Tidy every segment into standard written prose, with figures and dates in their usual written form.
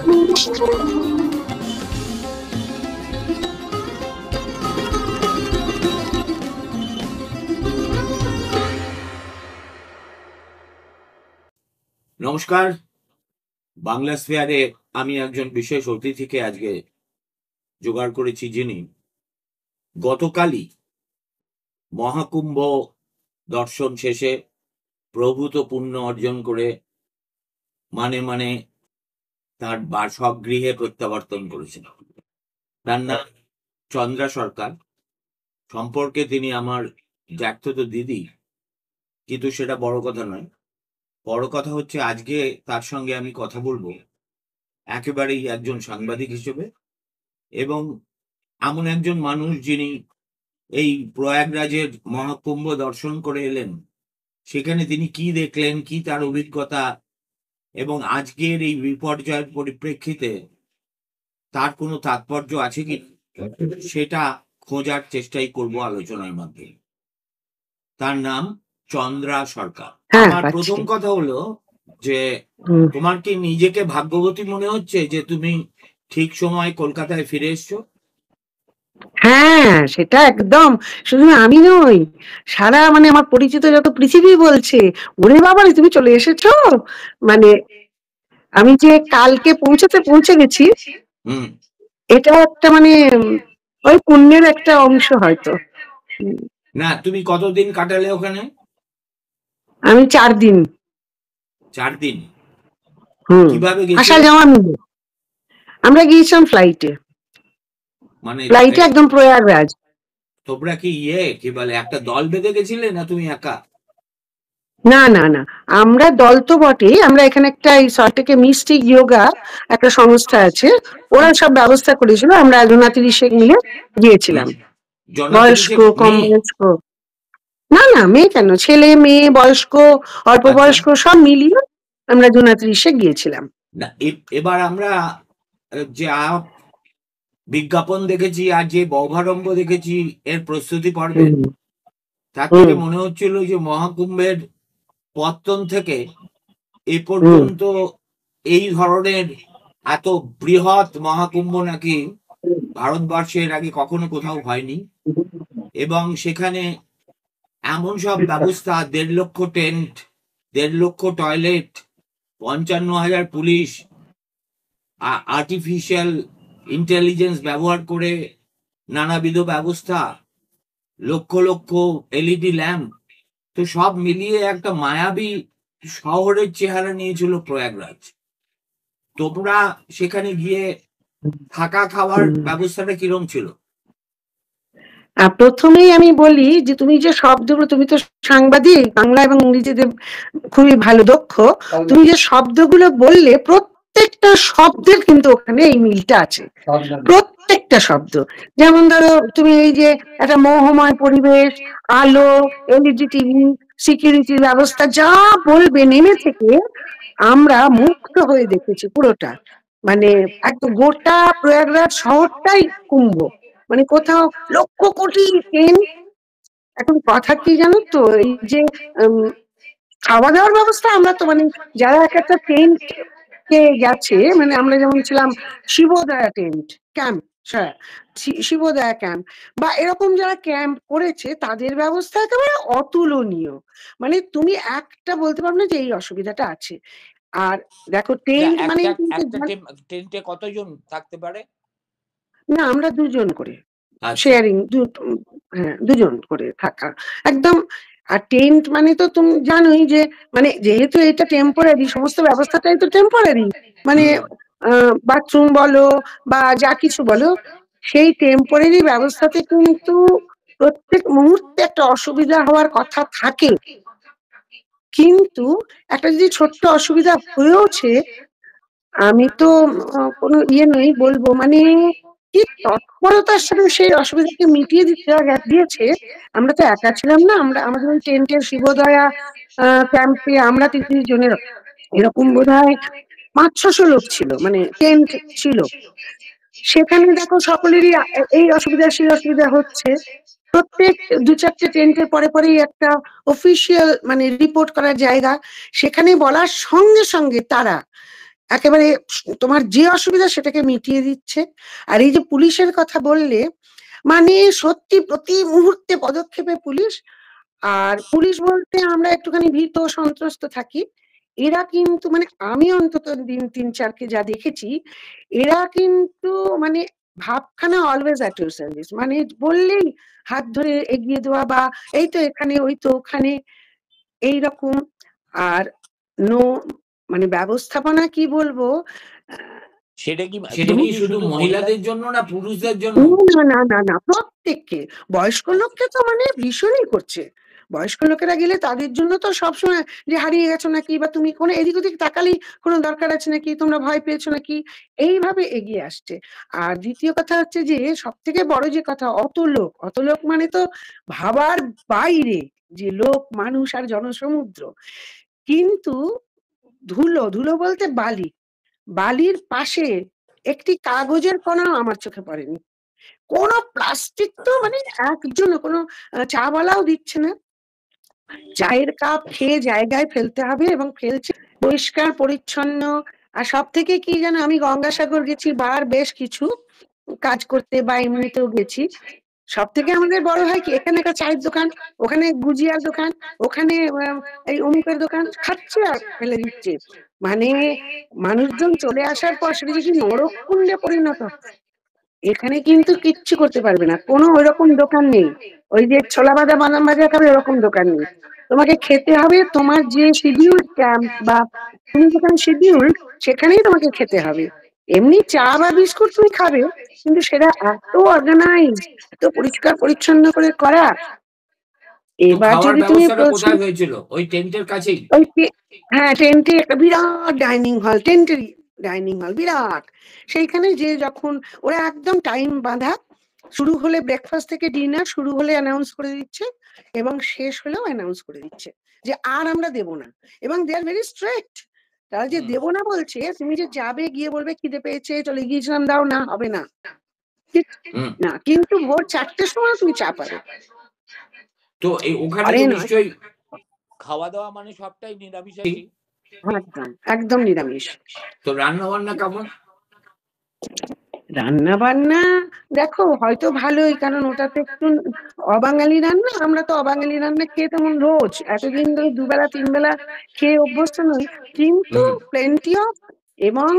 নমস্কার। বাংলা স্ফেয়ারে আমি একজন বিশেষ অতিথিকে আজকে জোগাড় করেছি, যিনি গতকালই মহাকুম্ভ দর্শন শেষে প্রভূত পুণ্য অর্জন করে মানে তার বাসগৃহে প্রত্যাবর্তন করেছেন। তার নাম চন্দ্রা সরকার। সম্পর্কে তিনি আমার জ্যাঠতো দিদি, কিন্তু সেটা বড় কথা নয়। বড় কথা হচ্ছে আজকে তার সঙ্গে আমি কথা বলবো একেবারেই একজন সাংবাদিক হিসেবে, এবং এমন একজন মানুষ যিনি এই প্রয়াগরাজের মহাকুম্ভ দর্শন করে এলেন। সেখানে তিনি কি দেখলেন, কি তার অভিজ্ঞতা, এবং আজকের এই বিপর্যয়ের পরিপ্রেক্ষিতে তার কোনো তাৎপর্য আছে কি, সেটা খোঁজার চেষ্টাই করব আলোচনার মাধ্যমে। তার নাম চন্দ্রা সরকার। আমার প্রথম কথা হলো যে তোমার কি নিজেকে ভাগ্যবতী মনে হচ্ছে যে তুমি ঠিক সময় কলকাতায় ফিরে এসছো? হ্যাঁ, সেটা একদম। শুধু আমি নই, সারা আমার পরিচিত যত পৃথিবী বলছে, ওরে বাবারে তুমি চলে এসেছো। আমি যে কালকে পৌঁছে গেছি, এটা একটা ওই পুণ্যের একটা অংশ হয়তো। না, তুমি কতদিন কাটালে ওখানে? আমি 4 দিন। 4 দিন? কিভাবে গেছিলে? আসা যাওয়া মিলে আমরা গিয়েছিলাম ফ্লাইটে। ফ্লাইটে একদম প্রয়াগরাজ। তোমরা কি কি বলে একটা দল বেঁধে গেছিলে না তুমি একা? না না না, আমরা দল তো বটেই। আমরা এখানে একটা এই সল্টলেকে মিস্টিক যোগা একটা সংস্থা আছে, ওরা সব ব্যবস্থা করেছিল। আমরা 29 মিলে গিয়েছিলাম, বয়স্ক কম বয়স্ক। না না, মেয়ে কেন, ছেলে মেয়ে বয়স্ক অল্প বয়স্ক সব মিলিয়ে আমরা 29 গিয়েছিলাম। না, এবার আমরা যে বিজ্ঞাপন দেখেছি আর যে বৌভারম্ভ দেখেছি এর প্রস্তুতি পর্বে, তার থেকে মনে হচ্ছিল যে মহাকুম্ভের পত্তন থেকে এ পর্যন্ত এই ধরনের এত বৃহৎ মহাকুম্ভ নাকি ভারতবর্ষের আগে কখনো কোথাও হয়নি। এবং সেখানে এমন সব ব্যবস্থা, 1.5 লক্ষ টেন্ট, 1.5 লক্ষ টয়লেট, 55,000 পুলিশ, আর্টিফিশিয়াল ইন্টেলিজেন্স ব্যবহার করে নানাবিধ ব্যবস্থা, লক্ষ লক্ষ এলইডি ল্যাম্প, তো সব মিলিয়ে একটা মায়াবী শহরের চেহারা নিয়েছিল প্রয়াগরাজ। তোমরা সেখানে গিয়ে থাকা খাওয়ার ব্যবস্থাটা কিরম ছিল? প্রথমেই আমি বলি যে তুমি যে শব্দগুলো, তুমি তো সাংবাদিক, বাংলা এবং ইংরেজিতে খুবই ভালো দক্ষ, তুমি যে শব্দগুলো বললে প্রত্যেকটা শব্দের কিন্তু ওখানে এই মিলটা আছে, প্রত্যেকটা শব্দ। যেমন ধরো তুমি এই যে একটা মোহময় পরিবেশ, আলো, এলইডি টিভি, সিকিউরিটি ব্যবস্থা, যা বলবে নেমে থেকে আমরা মুগ্ধ হয়ে দেখেছি পুরোটা। একদম গোটা প্রয়াগরাজ শহরটাই কুম্ভ, কোথাও লক্ষ কোটি ট্রেন। এখন কথা কি জানো তো, এই যে খাওয়া দাওয়ার ব্যবস্থা, আমরা তো যারা একটা টেন্ট কে গেছে, আমরা যেমন ছিলাম শিবোদয়া টেন্ট ক্যাম্প, শিবোদয়া ক্যাম্প বা এরকম যারা ক্যাম্প করেছে, তাদের ব্যবস্থা একেবারে অতুলনীয়। তুমি একটা বলতে পারবে না যে এই অসুবিধাটা আছে। আর দেখো টেন্ট টেন্টে কতজন থাকতে পারে? না, আমরা 2 জন করে শেয়ারিং, হ্যাঁ 2 জন করে থাকা একদম। আর টেন্ট তো তুমি জানোই যে যেহেতু এটা টেম্পোরারি, সমস্ত ব্যবস্থাটাই তো টেম্পোরারি, বাথরুম বলো বা যা কিছু বলো, সেই টেম্পোরারি ব্যবস্থাতে কিন্তু প্রত্যেক মুহূর্তে একটা অসুবিধা হওয়ার কথা থাকে। কিন্তু একটা যদি ছোট্ট অসুবিধা হয়েওছে, আমি তো কোনো নই বলবো, কি তৎপরতার সাথে সেই অসুবিধাকে মিটিয়ে দিয়েছে। আমরা তো একা ছিলাম না, আমাদের ওই টেন্টের শিবোদয়া ক্যাম্পে আমরা 30 জনের এরকম বোধহয় 500-600 লোক ছিল, টেন্ট ছিল। সেখানে দেখো সকলেরই এই অসুবিধা সেই অসুবিধা হচ্ছে। প্রত্যেক 2-4টে টেন্টের পরে পরেই একটা অফিসিয়াল রিপোর্ট করার জায়গা, সেখানে বলার সঙ্গে সঙ্গে তারা একেবারে তোমার যে অসুবিধা সেটাকে মিটিয়ে দিচ্ছে। আর এই যে পুলিশের কথা বললে, মানে সত্যি প্রতি মুহূর্তে পদক্ষেপে পুলিশ। আর পুলিশ বলতে আমরা একটুখানি ভীত সন্ত্রস্ত থাকি। এরা কিন্তু মানে আমি অন্তত দিন ৩-৪ কে যা দেখেছি, এরা কিন্তু মানে ভাবখানা অলওয়েজ অ্যাট ইউর সার্ভিস, মানে বললেই হাত ধরে এগিয়ে দেওয়া, বা এই তো এখানে ওই তো ওখানে, এইরকম। আর নো মানে ব্যবস্থাপনা কি বলবো, সেটা কি শুধু মহিলাদের জন্য না পুরুষদের জন্য? না না না না, প্রত্যেককে। বয়স্ক লোককে তো মানে ভীষণই করছে। বয়স্ক লোকেরা গেলে তাদের জন্য তো সবসময় যে হারিয়ে গেছো নাকি, বা তুমি কোনো এদিক ওদিক তাকালেই কোনো দরকার আছে নাকি, তোমরা ভয় পেয়েছো নাকি, এইভাবে এগিয়ে আসছে। আর দ্বিতীয় কথা হচ্ছে যে সব থেকে বড় যে কথা, অত লোক মানে তো ভাবার বাইরে, যে লোক মানুষ আর জনসমুদ্র। কিন্তু ধুলো ধুলো বলতে বালি, বালির পাশে একটি কাগজের কণাও আমার চোখে পড়েনি। কোন প্লাস্টিক তো মানে একজন কোনো চাওয়ালাও দিচ্ছে না। চায়ের কাপ খেয়ে জায়গায় ফেলতে হবে এবং ফেলছে পরিষ্কার পরিচ্ছন্ন। আর সব থেকে কি জানো, আমি গঙ্গাসাগর গেছি বার বেশ কিছু কাজ করতে, বা এমনিতেও গেছি। সব থেকে আমাদের বড় হয় কি, এখানে একটা চায়ের দোকান, ওখানে গুজিয়ার দোকান, ওখানে এই অমুকের দোকান, খাচ্ছে আর ফেলে দিচ্ছে। মানে মানুষজন চলে আসার পর সেটা যদি নরককুণ্ডে পরিণত হয়। এখানে কিন্তু কিচ্ছু করতে পারবে না, কোনো ওইরকম দোকান নেই। ওই যে ছোলা ভাজা বাদাম ভাজা খাবে ওরকম দোকান নেই। তোমাকে খেতে হবে তোমার যে শিডিউল ক্যাম্প, বা তুমি যেখানে শিডিউল সেখানেই তোমাকে খেতে হবে। এমনি চা বা বিস্কুট তুমি খাবে, কিন্তু সেটা এত অর্গানাইজ, এত পরিষ্কার পরিচ্ছন্ন করে করা। তো এবার খাওয়ার যদি তুমি ব্যবস্থাটা প্রশ্ন, কোথায় হয়েছিল? ওই টেন্টের কাছেই? ওই হ্যাঁ টেন্টে একটা বিরাট ডাইনিং হল, টেন্টেরই ডাইনিং হল বিরাট। সেইখানে যে যখন ওরা একদম টাইম বাঁধা, শুরু হলে ব্রেকফাস্ট থেকে ডিনার শুরু হলে অ্যানাউন্স করে দিচ্ছে, এবং শেষ হলেও অ্যানাউন্স করে দিচ্ছে যে আর আমরা দেব না। এবং দে আর ভেরি স্ট্রিক্ট। তারা যে দেব না বলছে, তুমি যে যাবে গিয়ে বলবে খিদে পেয়েছে চলে গিয়েছিলাম দাও, না হবে না, হুম। না। কিন্তু ভোর 4টের সময় তুমি চা পাবে। তো এই ওখানে আরে তো নয়, নিশ্চয়ই খাওয়া দাওয়া মানে সবটাই নিরামিষাশী। একদম একদম নিরামিষ। তো রান্না বান্না কেমন? রান্না বান্না দেখো হয়তো ভালোই, কারণ ওটা তো একটু অবাঙালি রান্না। আমরা তো অবাঙালি রান্না খেয়ে তেমন রোজ এতদিন ধরে দুবেলা 3 বেলা খেয়ে অভ্যস্ত নই। কিন্তু হুম। প্লেন্টি অফ, এবং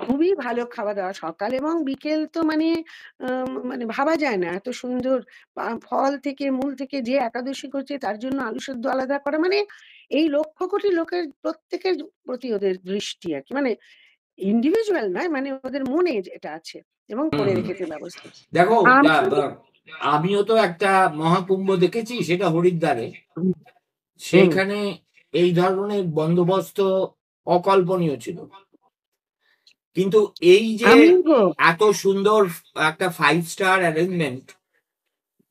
খুবই ভালো খাওয়া দাওয়া সকাল এবং বিকেল। তো মানে মানে ভাবা যায় না এত সুন্দর। ফল থেকে মূল থেকে, যে একাদশী করছে তার জন্য আলু সেদ্ধ আলাদা করা, মানে এই লক্ষ কোটি লোকের প্রত্যেকের প্রতি ওদের দৃষ্টি আর কি, মানে ইন্ডিভিজুয়াল নয়, মানে ওদের মনে এটা আছে এবং করে হুম। রেখেছে ব্যবস্থা। দেখো আমি আমিও তো একটা মহাকুম্ভ দেখেছি, সেটা হরিদ্বারে। হুম, হুম, সেইখানে এই ধরনের বন্দোবস্ত অকল্পনীয় ছিল। কিন্তু এই যে আমি গো এত সুন্দর একটা 5 স্টার অ্যারেঞ্জমেন্ট,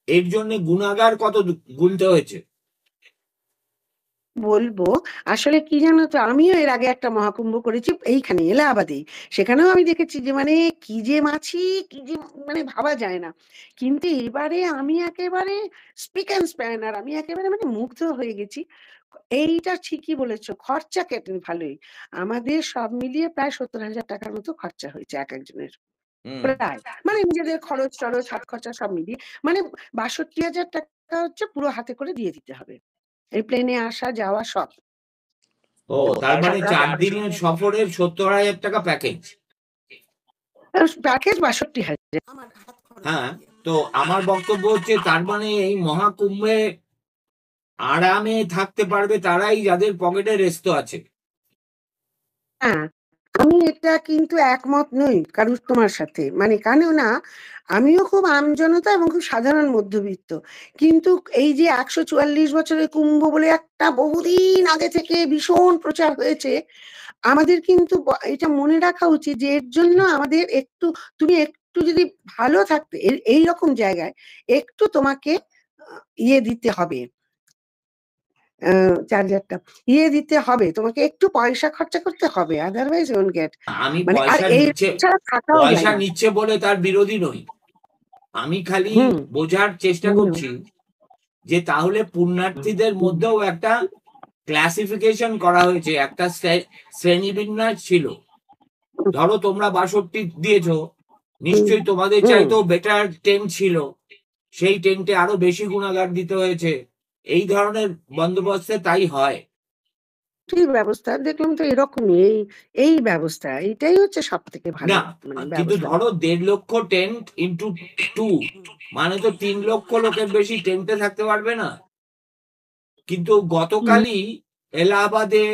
এর জন্য গুণাগার কত গুনতে হয়েছে। বলবো, আসলে কি জানো তো, আমিও এর আগে একটা মহাকুম্ভ করেছি এইখানে এলাহাবাদেই। সেখানেও আমি দেখেছি যে মানে কি যে মাছি, কি যে মানে ভাবা যায় না। কিন্তু এবারে আমি একেবারে স্পিক অ্যান্ড স্প্যান, আর আমি একেবারে মানে মুগ্ধ হয়ে গেছি। এইটা ঠিকই বলেছো, খরচা কেটে ভালোই। আমাদের সব মিলিয়ে প্রায় 70,000 টাকার মতো খরচা হয়েছে এক একজনের, হুম। প্রায়। মানে নিজেদের খরচ টরচ হাত খরচা সব মিলিয়ে, মানে 62,000 টাকা হচ্ছে পুরো হাতে করে দিয়ে দিতে হবে, এই প্লেনে আসা যাওয়া সব। ও, তার মানে 4 দিনের সফরের 70,000 টাকা প্যাকেজ। প্যাকেজ 62,000 আমার হাত খরচ হ্যাঁ। দিয়ে। তো আমার বক্তব্য হচ্ছে, তার মানে এই মহাকুম্ভে আরামে থাকতে পারবে তারাই যাদের পকেটে রেস্তো আছে। হ্যাঁ, আমি এটা কিন্তু একমত নই কারুর তোমার সাথে, মানে কেন না, আমিও খুব আমজনতা এবং খুব সাধারণ মধ্যবিত্ত। কিন্তু এই যে 144 বছরের কুম্ভ বলে একটা বহুদিন আগে থেকে ভীষণ প্রচার হয়েছে, আমাদের কিন্তু এটা মনে রাখা উচিত যে এর জন্য আমাদের একটু, তুমি একটু যদি ভালো থাকতে এই রকম জায়গায় একটু তোমাকে ইয়ে দিতে হবে, চার্জারটা ইয়ে দিতে হবে, তোমাকে একটু পয়সা খরচা করতে হবে, আদারওয়াইজ ওন্ট গেট। আমি মানে আর এই ছাড়া থাকাও যায় পয়সা না। নিচ্ছে বলে তার বিরোধী নই। আমি খালি হুম, বোঝার চেষ্টা হুম, করছি যে তাহলে পুণ্যার্থীদের মধ্যেও একটা ক্লাসিফিকেশন করা হয়েছে, একটা শ্রেণীবিন্যাস ছিল। ধরো তোমরা 62 দিয়েছো, নিশ্চয়ই তোমাদের চাইতেও বেটার টেন্ট ছিল, সেই টেন্টে আরো বেশি গুণাগার দিতে হয়েছে। এই ধরনের বন্দোবস্তে তাই হয়। ব্যবস্থা দেখলাম তো এরকমই, এই ব্যবস্থা এটাই হচ্ছে সব থেকে ভালো না মানে কিন্তু ব্যবস্থা। ধরো 1.5 লক্ষ টেন্ট ইন্টু 2, মানে তো 3 লক্ষ লোকের বেশি টেন্টে থাকতে পারবে না। কিন্তু গতকালই এলাহাবাদে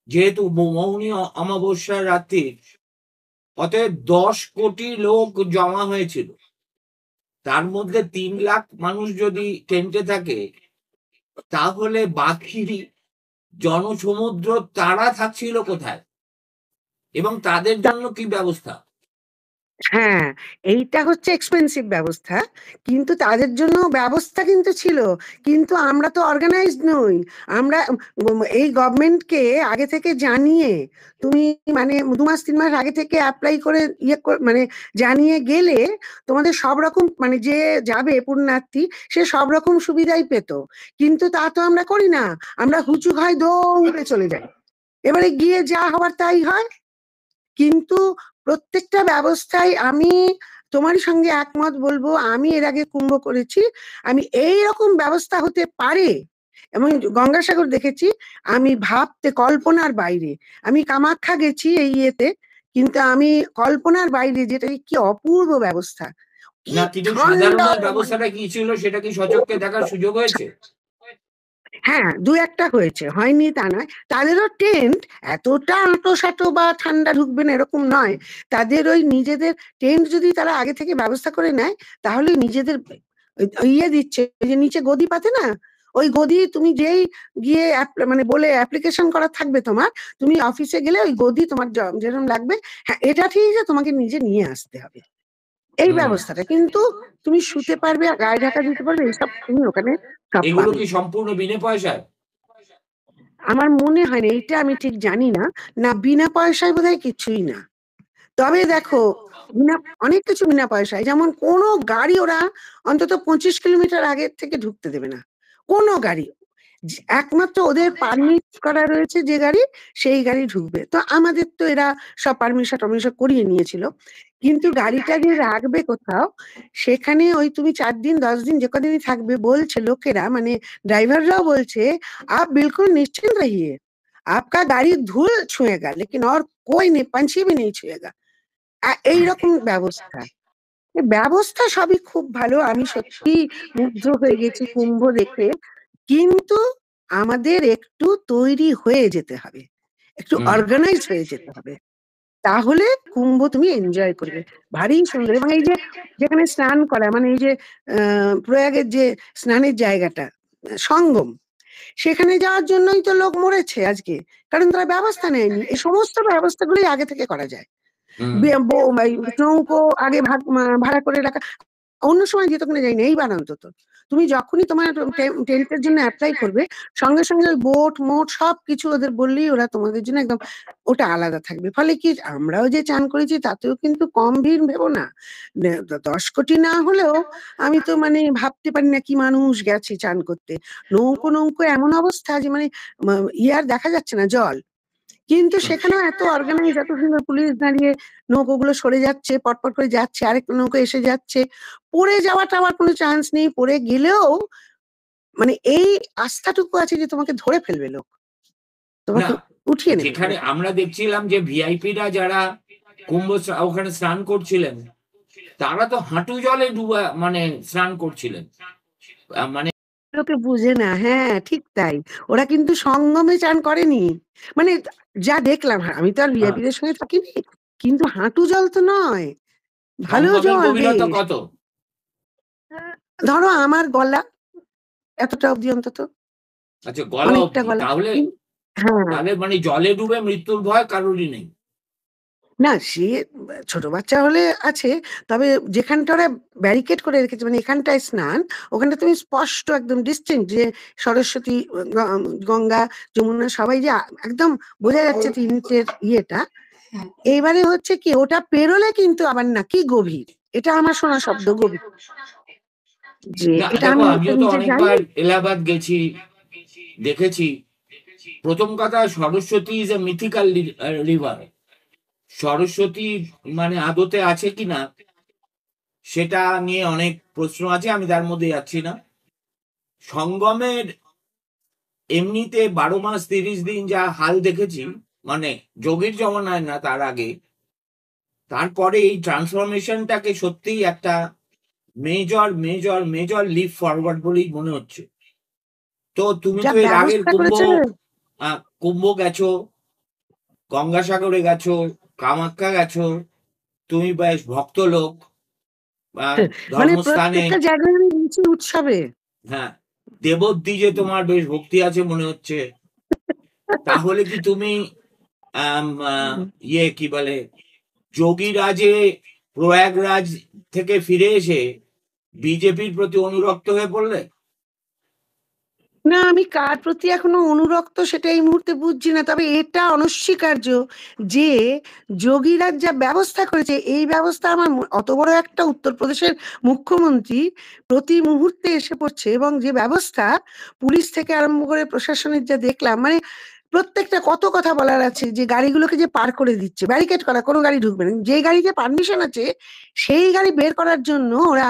যেহেতু মৌনী অমাবস্যার রাত্রি, অতএব 10 কোটি লোক জমা হয়েছিল, তার মধ্যে 3 লাখ মানুষ যদি টেন্টে থাকে, তাহলে বাকি জনসমুদ্র তারা থাকছিল কোথায় এবং তাদের জন্য কি ব্যবস্থা? হ্যাঁ, এইটা হচ্ছে এক্সপেন্সিভ ব্যবস্থা, কিন্তু তাদের জন্য ব্যবস্থা কিন্তু ছিল। কিন্তু আমরা তো অর্গানাইজড নই। আমরা এই গভর্নমেন্টকে আগে থেকে জানিয়ে, তুমি মানে 2 মাস 3 মাস আগে থেকে অ্যাপ্লাই করে মানে জানিয়ে গেলে তোমাদের সব রকম মানে যে যাবে পুণ্যার্থী সে সব রকম সুবিধাই পেত। কিন্তু তা তো আমরা করি না, আমরা হুচু খাই দৌড়ে চলে যাই, এবারে গিয়ে যা হবার তাই হয়। কিন্তু প্রত্যেকটা ব্যবস্থায় আমি তোমারই সঙ্গে একমত বলবো, আমি এর আগে কুম্ভ করেছি, আমি এইরকম ব্যবস্থা হতে পারে এবং গঙ্গাসাগর দেখেছি, আমি ভাবতে কল্পনার বাইরে। আমি কামাখ্যা গেছি এই ইয়েতে, কিন্তু আমি কল্পনার বাইরে, যেটা কি অপূর্ব ব্যবস্থা, কি না কিন্তু ঠান্ডা। সাধারণের ব্যবস্থাটা কি ছিল সেটা কি সচক্ষে দেখার সুযোগ হয়েছে? হ্যাঁ, দু একটা হয়েছে, হয়নি তা নয়। তাদেরও টেন্ট এতটা আঁটো-সাঁটো বা ঠান্ডা ঢুকবে না এরকম নয়। তাদের ওই নিজেদের টেন্ট যদি তারা আগে থেকে ব্যবস্থা করে নেয়, তাহলে নিজেদের ইয়ে দিচ্ছে, ওই যে নিচে গদি পাতে না, ওই গদি তুমি যেই গিয়ে মানে বলে অ্যাপ্লিকেশন করা থাকবে তোমার, তুমি অফিসে গেলে ওই গদি তোমার যেরকম লাগবে, হ্যাঁ এটা ঠিক আছে, তোমাকে নিজে নিয়ে আসতে হবে এই ব্যবস্থাটা। কিন্তু তুমি শুতে পারবে, গায়ে ঢাকা দিতে পারবে, এইসব তুমি ওখানে সব এগুলো পাবে। কি সম্পূর্ণ বিনা পয়সায়? আমার মনে হয় না, এইটা আমি ঠিক জানি না। না, বিনা পয়সায় বোধহয় কিছুই না। তবে দেখো, বিনা অনেক কিছু বিনা পয়সায়, যেমন কোনো গাড়ি ওরা অন্তত 25 কিলোমিটার আগে থেকে ঢুকতে দেবে না, কোনো গাড়ি। একমাত্র ওদের পারমিট করা রয়েছে যে গাড়ি, সেই গাড়ি ঢুকবে। তো আমাদের তো এরা সব পারমিশন টরমিশন করিয়ে নিয়েছিল, কিন্তু গাড়িটা যে রাখবে কোথাও, সেখানে ওই তুমি 4 দিন 10 দিন যে কদিনই থাকবে, বলছে লোকেরা মানে ড্রাইভাররাও বলছে, আপ बिल्कुल निश्चिंत रहिए, आपका गाड़ी धूल छुएगा लेकिन और कोई नहीं, पंछी भी नहीं छुएगा। এইরকম ব্যবস্থা। ব্যবস্থা সবই খুব ভালো, আমি সত্যি মুগ্ধ হয়ে গেছি কুম্ভ দেখে। কিন্তু আমাদের একটু তৈরি হয়ে যেতে হবে, একটু অর্গানাইজ হয়ে যেতে হবে, তাহলে কুম্ভ তুমি এনজয় করবে, ভারী সুন্দর। এবং এই যে যেখানে স্নান করা, মানে এই যে প্রয়াগের যে স্নানের জায়গাটা, সঙ্গম, সেখানে যাওয়ার জন্যই তো লোক মরেছে আজকে, কারণ তারা ব্যবস্থা নেয়নি। এই সমস্ত ব্যবস্থাগুলোই আগে থেকে করা যায়। নৌকো আগে ভাড়া করে রাখা, অন্য সময় যেতক্ষণে যাই না, এইবার অন্তত তুমি যখনই তোমার টেন্টের জন্য অ্যাপ্লাই করবে, সঙ্গে সঙ্গে ওই বোট মোট সবকিছু ওদের বললেই ওরা তোমাদের জন্য একদম ওটা আলাদা থাকবে। ফলে কি, আমরাও যে চান করেছি তাতেও কিন্তু কম ভিড় ভেবো না। 10 কোটি না হলেও আমি তো মানে ভাবতে পারি না কি মানুষ গেছে চান করতে। নৌকো নৌকো এমন অবস্থা যে মানে ইয়ার দেখা যাচ্ছে না জল, কিন্তু সেখানেও এত অর্গানাইজ, এত সুন্দর পুলিশ দাঁড়িয়ে নৌকোগুলো সরে যাচ্ছে, পটপট করে যাচ্ছে, আরেকটা নৌকো এসে যাচ্ছে। পড়ে যাওয়াটা আমার কোনো চান্স নেই, পড়ে গেলেও মানে এই আস্থাটুকু আছে যে তোমাকে ধরে ফেলবে লোক, তোমাকে না উঠিয়ে নেবে। যেখানে আমরা দেখছিলাম যে ভিআইপিরা যারা কুম্ভ ওখানে স্নান করছিলেন, তারা তো হাঁটু জলে ডুবা মানে স্নান করছিলেন, মানে লোকে বুঝে না, হ্যাঁ ঠিক তাই। ওরা কিন্তু সঙ্গমে চান করেনি, মানে যা দেখলাম, আমি তো আর ভিআইপি দের সঙ্গে থাকিনি, কিন্তু হাঁটু জল তো নয়, ভালো সঙ্গমের জল গভীরতা বেশ। কত? ধরো আমার গলা এতটা অব্দি অন্তত, আচ্ছা, গলা অনেকটা অব্দি। গলা। তাহলে হ্যাঁ, তাহলে মানে জলে ডুবে মৃত্যুর ভয় কারোরই নেই। না সে ছোট বাচ্চা হলে আছে, তবে যেখানটা ওরা ব্যারিকেড করে রেখেছে, মানে এখানটায় স্নান, ওখানটা তুমি স্পষ্ট একদম ডিস্টিংক্ট যে সরস্বতী, গঙ্গা, যমুনা সবাই যে একদম বোঝা যাচ্ছে 3 ইঞ্চের ইয়েটা। এইবারে হচ্ছে কি, ওটা পেরোলে কিন্তু আবার না কি গভীর, এটা আমার শোনা শব্দ গভীর, যে না এটা দেখো, আমি আমিও তো নিজে অনেকবার যাইনি। এলাহাবাদ গেছি, দেখেছি। প্রথম কথা, Saraswati is a mythical river. Saraswati মানে আদতে আছে কিনা সেটা নিয়ে অনেক প্রশ্ন আছে, আমি তার মধ্যে যাচ্ছি না। সঙ্গমের এমনিতে 12 মাস 30 দিন যা হাল দেখেছি, মানে যোগীর জমানায় না, তার আগে, তারপরে এই ট্রান্সফরমেশনটাকে সত্যিই একটা major major major leap forward বলেই মনে হচ্ছে। তো তুমি যা তো এর আগের ব্যবস্থা করেছে, কুম্ভ গেছো, গঙ্গাসাগরে গেছো, কামাখ্যা গেছো, তুমি বেশ ভক্ত লোক, মানে ধর্মস্থানে। প্রত্যেকটা জায়গায় আমি গেছি উৎসবে। হ্যাঁ, দেবদ্বীজে তোমার বেশ ভক্তি আছে মনে হচ্ছে। তাহলে কি তুমি ইয়ে কি বলে, যোগীরাজে প্রয়াগরাজ থেকে ফিরে এসে বিজেপির প্রতি অনুরক্ত হয়ে পড়লে? না, আমি কার প্রতি এখনো অনুরক্ত সেটা এই মুহূর্তে বুঝছি না, তবে এটা অনস্বীকার্য যে যোগীরাজ যা ব্যবস্থা করেছে, এই ব্যবস্থা আমার অত বড় একটা উত্তরপ্রদেশের মুখ্যমন্ত্রী প্রতি মুহূর্তে এসে পড়ছে, এবং যে ব্যবস্থা পুলিশ থেকে আরম্ভ করে প্রশাসনের যা দেখলাম, মানে প্রত্যেকটা কত কথা বলার আছে, যে গাড়িগুলোকে যে পার করে দিচ্ছে, ব্যারিকেড করা, কোনো গাড়ি ঢুকবে না, যে গাড়িতে পারমিশন আছে সেই গাড়ি বের করার জন্য ওরা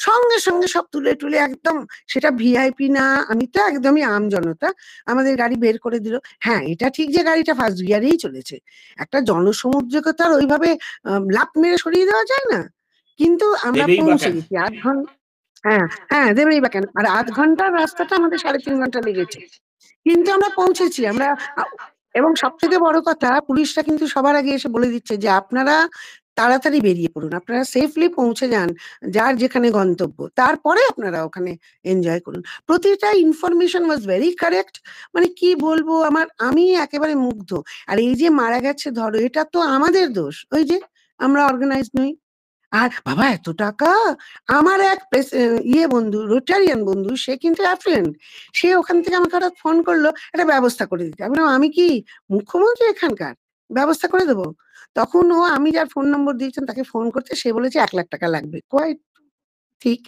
সঙ্গে সঙ্গে সব তুলে তুলে একদম, সেটা ভিআইপি না, আমি তো একদমই আম জনতা, আমাদের গাড়ি বের করে দিল। হ্যাঁ, এটা ঠিক যে গাড়িটা ফার্স্ট গিয়ারেই চলেছে, একটা জনসমুদ্রকে তো আর ওইভাবে লাফ মেরে সরিয়ে দেওয়া যায় না, কিন্তু আমরা দেবেই বা পৌঁছে কেন? গেছি 8 ঘন্টা। হ্যাঁ, হ্যাঁ, দেবেই বা কেন, আর 8 ঘন্টার রাস্তাটা আমাদের 3.5 ঘন্টা লেগেছে, কিন্তু আমরা পৌঁছেছি। আমরা আ এবং সবথেকে বড় কথা, পুলিশরা কিন্তু সবার আগে এসে বলে দিচ্ছে যে আপনারা তাড়াতাড়ি বেরিয়ে পড়ুন। আপনারা সেফলি পৌঁছে যান যার যেখানে গন্তব্য। তারপরে আপনারা ওখানে এনজয় করুন। প্রতিটা ইনফরমেশন ওয়াজ ভেরি কারেক্ট। মানে কি বলবো, আমি একেবারে মুগ্ধ। আর এই যে মারা গেছে ধরো, এটা তো আমাদের দোষ। ওই যে আমরা অর্গানাইজড নই। আর বাবা এত টাকা! আমার এক ইয়ে বন্ধু, রোটারিয়ান বন্ধু, সে কিন্তু অ্যাফ্লুয়েন্ট। সে ওখান থেকে আমাকে হঠাৎ ফোন করলো, একটা ব্যবস্থা করে দিতে। আমি বললাম, আমি কি মুখ্যমন্ত্রী এখানকার? ব্যবস্থা করে দেবো? তখন ও, আমি যার ফোন নম্বর দিয়েছেন তাকে ফোন করতে, সে বলেছে ৳1,00,000 লাগবে। কোয়াইট ঠিক।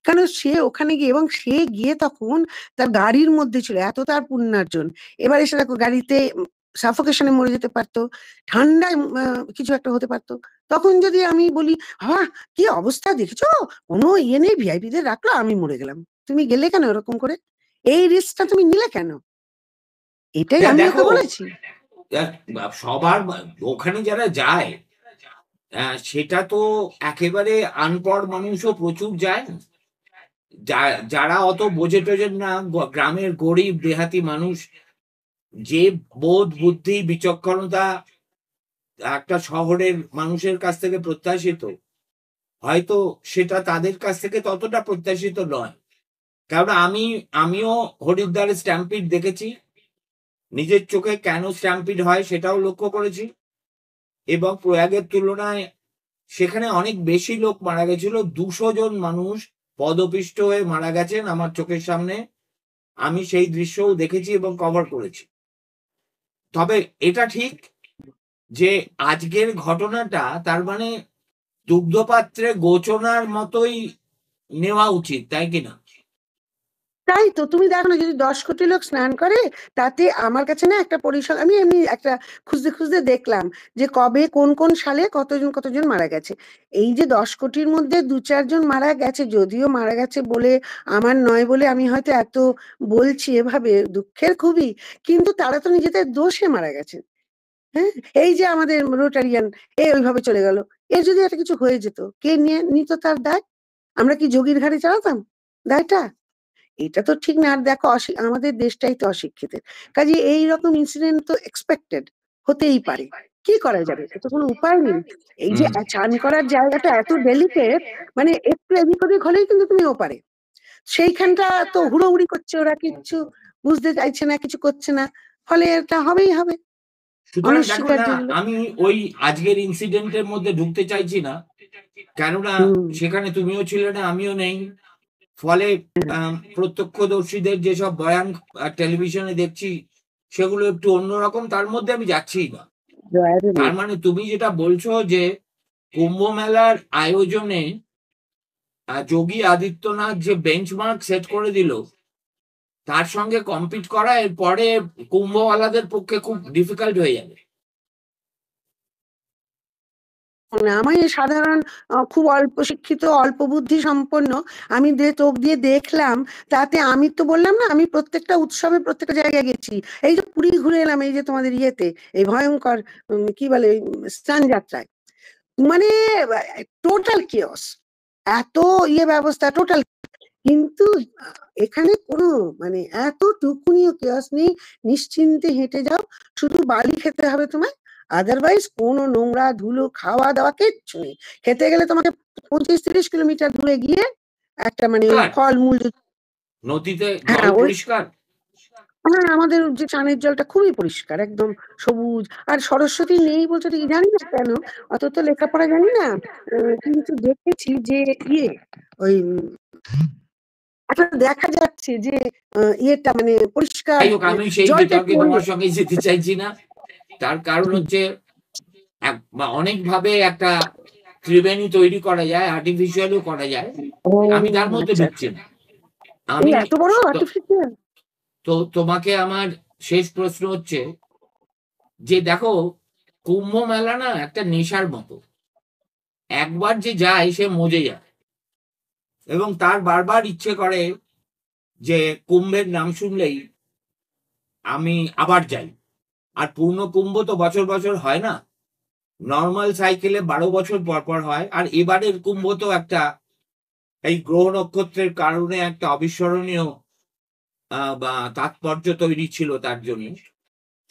কারণ সে ওখানে গিয়ে, এবং সে গিয়ে তখন তার গাড়ির মধ্যে ছিল, এত তার পুণ্যার্জন। এবার এসে দেখো গাড়িতে সাফোকেশন এ মরে যেতে পারত। ঠান্ডায় কিছু একটা হতে পারত। তখন যদি আমি বলি, "বাবা কি অবস্থা দেখেছো? কোনো ইয়ে নেই, ভিআইপিদের রাখলো, আমি মরে গেলাম। তুমি গেলে কেন এরকম করে? এই রিস্কটা তুমি নিলে কেন?" এটাই আমি ওকে দেখো, বলেছি। সবার ওখানে যারা যায়, সেটা তো একেবারে আনপড় মানুষও প্রচুর যায় না। যারা অত বোঝে টোঝেন না, গ্রামের গরিব দেহাতি মানুষ, যে বোধ বুদ্ধি বিচক্ষণতা একটা শহরের মানুষের কাছ থেকে প্রত্যাশিত, হয়তো সেটা তাদের কাছ থেকে ততটা প্রত্যাশিত নয়। কারণ আমিও হরিদ্বারে স্ট্যাম্পিড দেখেছি, নিজের চোখে কেন স্ট্যাম্পিড হয় সেটাও লক্ষ্য করেছি, এবং প্রয়াগের তুলনায় সেখানে অনেক বেশি লোক মারা গেছিল। 200 জন মানুষ পদপিষ্ট হয়ে মারা গেছেন আমার চোখের সামনে। আমি সেই দৃশ্যও দেখেছি এবং কভার করেছি। তবে এটা ঠিক যে আজকের ঘটনাটা তার মানে দুগ্ধপাত্রে গোচনার মতোই নেওয়া উচিত, তাই কিনা? তাই তো, তুমি দেখো না, যদি 10 কোটি লোক স্নান করে, তাতে আমার কাছে না একটা পরিসর, আমি এমনি একটা খুঁজতে খুঁজতে দেখলাম যে কবে কোন কোন সালে কতজন কতজন মারা গেছে। এই যে 10 কোটির মধ্যে 2-4 জন মারা গেছে, যদিও মারা গেছে বলে আমার নয়, বলে আমি হয়তো এত বলছি এভাবে, দুঃখের খুবই, কিন্তু তারা তো নিজেদের দোষে মারা গেছে। হ্যাঁ, এই যে আমাদের রোটারিয়ান, এ ওইভাবে চলে গেল, এর যদি একটা কিছু হয়ে যেত, কে নিয়ে নিত তার দায়? আমরা কি যোগীর ঘাড়ে চালাতাম দায়টা? এটা তো ঠিক না। আর দেখো, আমাদের দেশটাই তো অশিক্ষিতের। কাজেই এইরকম ইনসিডেন্ট তো এক্সপেক্টেড, হতেই পারে। কি করা যাবে? এটার তো কোনো উপায় নেই। এই যে হুম। চান করার জায়গাটা এত ডেলিকেট, মানে একটু এদিক ওদিক হলেই কিন্তু তুমি ওপারে। সেইখানটা তো হুড়োহুড়ি করছে, ওরা কিচ্ছু বুঝতে চাইছে না, কিছু করছে না। ফলে এটা হবেই হবে। সুতরাং দেখো অনস্বীকার্য না, হলো। আমি ওই আজকের ইনসিডেন্টের মধ্যে ঢুকতে চাইছি না, কেননা হুম। সেখানে তুমিও ছিলে না, আমিও নেই। ফলে প্রত্যক্ষদর্শীদের যেসব বয়ান টেলিভিশনে দেখছি, সেগুলো একটু অন্যরকম, তার মধ্যে আমি যাচ্ছিই না। দয়ারও নেই। তার মানে তুমি যেটা বলছো যে কুম্ভ মেলার আয়োজনে যোগী আদিত্যনাথ যে বেঞ্চমার্ক সেট করে দিল, তার সঙ্গে কম্পিট করা এরপরে কুম্ভওয়ালাদের পক্ষে খুব ডিফিকাল্ট হয়ে যাবে। না, আমি সাধারণ খুব অল্প শিক্ষিত, অল্প বুদ্ধি সম্পন্ন, আমি চোখ দিয়ে দেখলাম, তাতে আমি তো বললাম না, আমি প্রত্যেকটা উৎসবে প্রত্যেকটা জায়গায় গেছি। এই যে পুরী ঘুরে এলাম, এই যে তোমাদের ইয়েতে, এই ভয়ঙ্কর কি বলে স্নান যাত্রায়, মানে টোটাল কিওস, এত ব্যবস্থা টোটাল। কিন্তু এখানে কোনো মানে এতটুকুনিও কিওস নেই, নিশ্চিন্তে হেঁটে যাও, শুধু বালি খেতে হবে তোমায়, আদারওয়াইজ কোনো নোংরা ধুলো খাওয়া দাওয়া কিচ্ছু নেই। খেতে গেলে তোমাকে 25-30 কিলোমিটার দূরে গিয়ে একটা মানে ওই ফলমূল, নদীতে জল হ্যাঁ ওই, পরিষ্কার? হ্যাঁ আমাদের যে চানের জলটা খুবই পরিষ্কার, একদম সবুজ। আর সরস্বতী নেই বলছো ঠিক জানি না কেন, অত তো লেখাপড়া জানি না, কিন্তু দেখেছি যে ওই একটা দেখা যাচ্ছে যে ইয়েটা মানে পরিষ্কার, যাই হোক, আমি সেই জলটা বিতর্কে একটু অন্য। তোমার সঙ্গে যেতে চাইছি না। তার কারণ হচ্ছে অনেকভাবে একটা ত্রিবেণী তৈরি করা যায়, আর্টিফিশিয়ালও করা যায়। ও আমি তার মধ্যে আচ্ছা ঢুকছি আচ্ছা, না। এই আমি এত বড় তো আর্টিফিশিয়াল। তো তোমাকে আমার শেষ প্রশ্ন হচ্ছে যে দেখো, কুম্ভ মেলা না একটা নেশার মতো, একবার যে যায় সে মজে যায় এবং তার বারবার ইচ্ছে করে যে কুম্ভের নাম শুনলেই আমি আবার যাই। আর পূর্ণ কুম্ভ তো বছর বছর হয় না, নর্মাল সাইকেলে 12 বছর পর পর হয়। আর এবারের কুম্ভ তো একটা এই গ্রহ নক্ষত্রের কারণে একটা অবিস্মরণীয় বা তাৎপর্য তৈরি ছিল তার জন্য।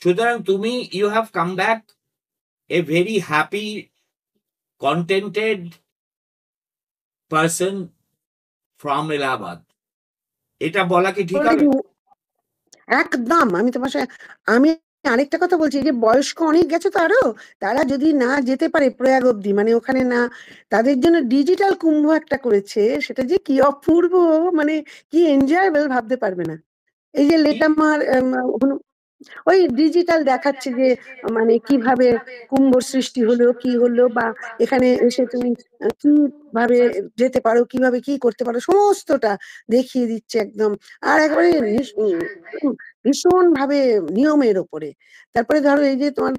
সুতরাং তুমি you have come back a very happy, contented person from Allahabad, এটা বলা কি ঠিক হবে? একদম, আমি তোমার সাথে, আমি আরেকটা কথা বলছি, যে বয়স্ক অনেক গেছে তো আরো, তারা যদি না যেতে পারে প্রয়াগ অব্দি, মানে ওখানে না, তাদের জন্য ডিজিটাল কুম্ভ একটা করেছে, সেটা যে কি অপূর্ব, মানে কি এনজয়েবল ভাবতে পারবে না। এই যে লেটামার ওই ডিজিটাল দেখাচ্ছে যে মানে কিভাবে কুম্ভর সৃষ্টি হলো, কি হলো, বা এখানে এসে তুমি কিভাবে যেতে পারো, কিভাবে কি করতে পারো, সমস্তটা দেখিয়ে দিচ্ছে একদম। আর একেবারে ভীষণ ভাবে নিয়মের ওপরে। তারপরে ধরো এই যে তোমার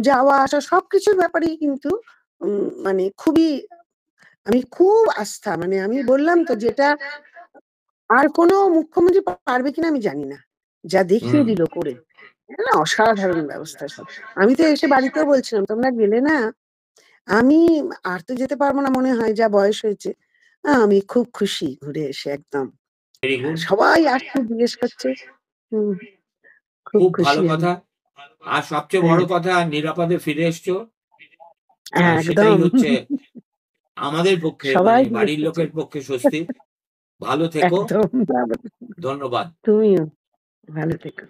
যাওয়া আসা সবকিছুর ব্যাপারেই কিন্তু মানে খুবই, আমি খুব আস্থা, মানে আমি বললাম তো, যেটা আর কোনো মুখ্যমন্ত্রী পারবে কিনা আমি জানি না, যা দেখিয়ে দিল করে, না অসাধারণ ব্যবস্থা সব। আমি তো এসে বাড়িতেও বলছিলাম, তোমরা গেলে না, আমি আর তো যেতে পারবো না মনে হয়, যা বয়স হয়েছে। আমি খুব খুশি ঘুরে এসে একদম, ভেরি গুড, সবাই আসছে জিজ্ঞেস করছে। হুম, খুব খুব ভালো খুশি আমি। কথা। আর সবচেয়ে বড় হ্যাঁ, কথা, নিরাপদে ফিরে এসছো। সেটাই একদম। হচ্ছে আমাদের পক্ষে, সবাই মানে জিজ্ঞেস বাড়ির করছে। লোকের পক্ষে স্বস্তি। ভালো থেকো, একদম, ধন্যবাদ। তুমিও ভালো থেকো।